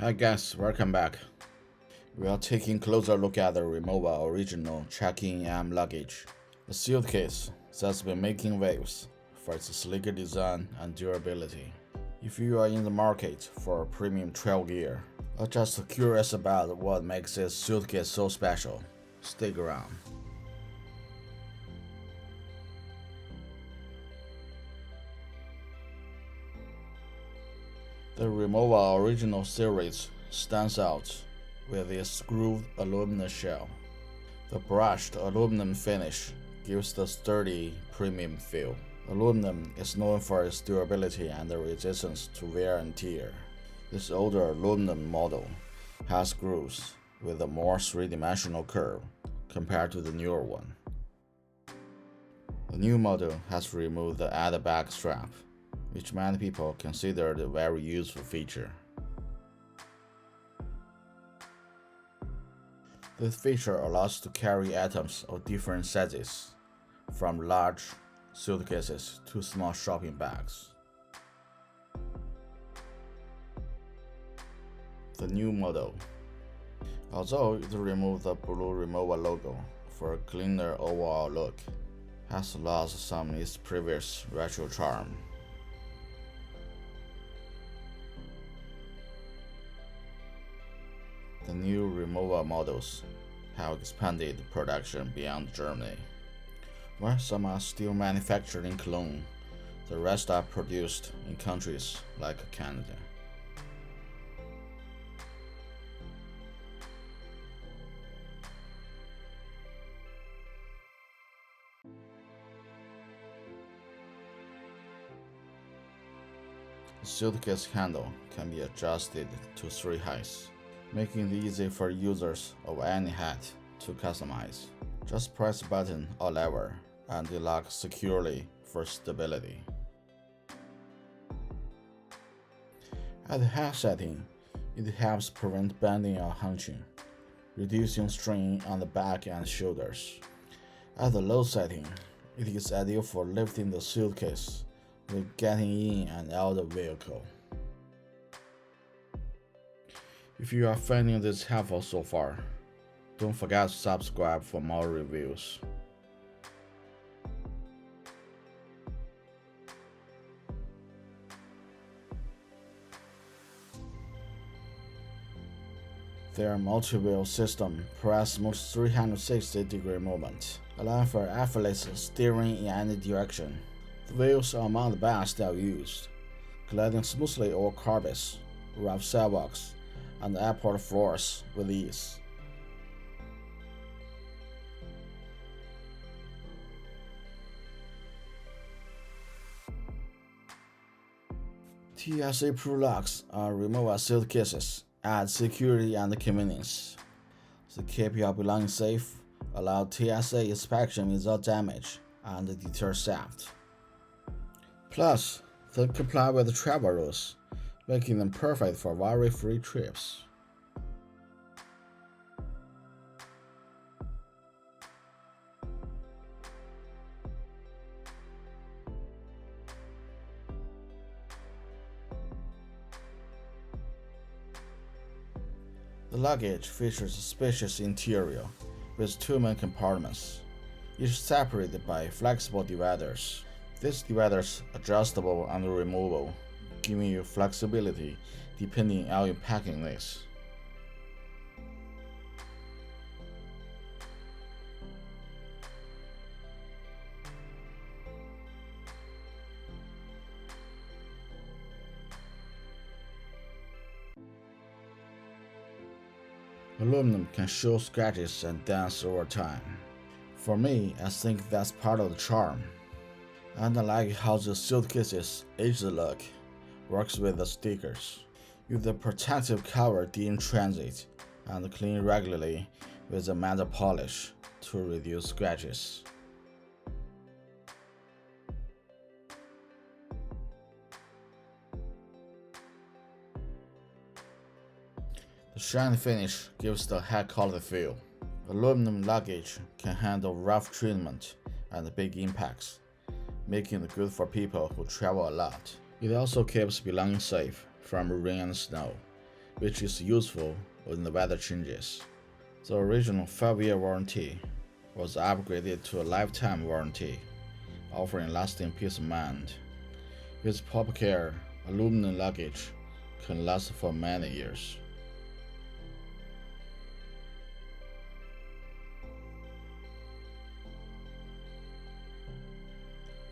Hi guys, welcome back. We are taking a closer look at the Rimowa Original Check-In M luggage, a suitcase that's been making waves for its sleek design and durability. If you are in the market for premium travel gear, or just curious about what makes this suitcase so special, stick around. The Rimowa Original series stands out with its grooved aluminum shell. The brushed aluminum finish gives the sturdy, premium feel. Aluminum is known for its durability and resistance to wear and tear. This older aluminum model has grooves with a more three-dimensional curve compared to the newer one. The new model has removed the added back strap, which many people consider a very useful feature. This feature allows to carry items of different sizes, from large suitcases to small shopping bags. The new model, although it removed the blue Rimowa logo for a cleaner overall look, has lost some of its previous retro charm. The new Rimowa models have expanded production beyond Germany. While some are still manufactured in Cologne, the rest are produced in countries like Canada. The suitcase handle can be adjusted to 3 heights, making it easy for users of any height to customize. Just press a button or lever and it locks securely for stability. At the high setting, it helps prevent bending or hunching, reducing strain on the back and shoulders. At the low setting, it is ideal for lifting the suitcase when getting in and out of the vehicle. If you are finding this helpful so far, don't forget to subscribe for more reviews. Their multi-wheel system provides smooth 360-degree movement, allowing for effortless steering in any direction. The wheels are among the best I've used, gliding smoothly over carpets, rough sidewalks, and airport floors with ease. TSA-approved locks on Rimowa suitcases add security and convenience. They keep your belongings safe, allow TSA inspection without damage, and deter theft. Plus, they comply with travel rules, making them perfect for worry-free trips. The luggage features a spacious interior with 2 main compartments, each separated by flexible dividers. These dividers are adjustable and removable, giving you flexibility depending on your packing needs. Aluminum can show scratches and dents over time. For me, I think that's part of the charm. And I like how the suitcase's aged look works with the stickers. Use the protective cover in transit and clean regularly with a matte polish to reduce scratches. The shiny finish gives the high-quality feel. Aluminum luggage can handle rough treatment and big impacts, making it good for people who travel a lot. It also keeps belongings safe from rain and snow, which is useful when the weather changes. The original 5-year warranty was upgraded to a lifetime warranty, offering lasting peace of mind. With proper care, aluminum luggage can last for many years.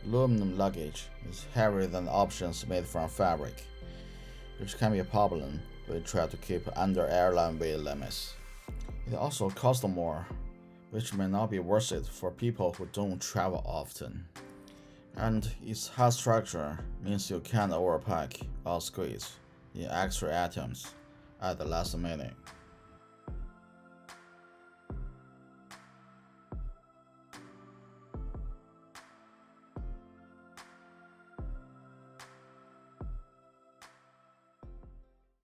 Aluminum luggage is heavier than options made from fabric, which can be a problem when you try to keep under airline weight limits. It also costs more, which may not be worth it for people who don't travel often. And its hard structure means you can't overpack or squeeze in extra items at the last minute.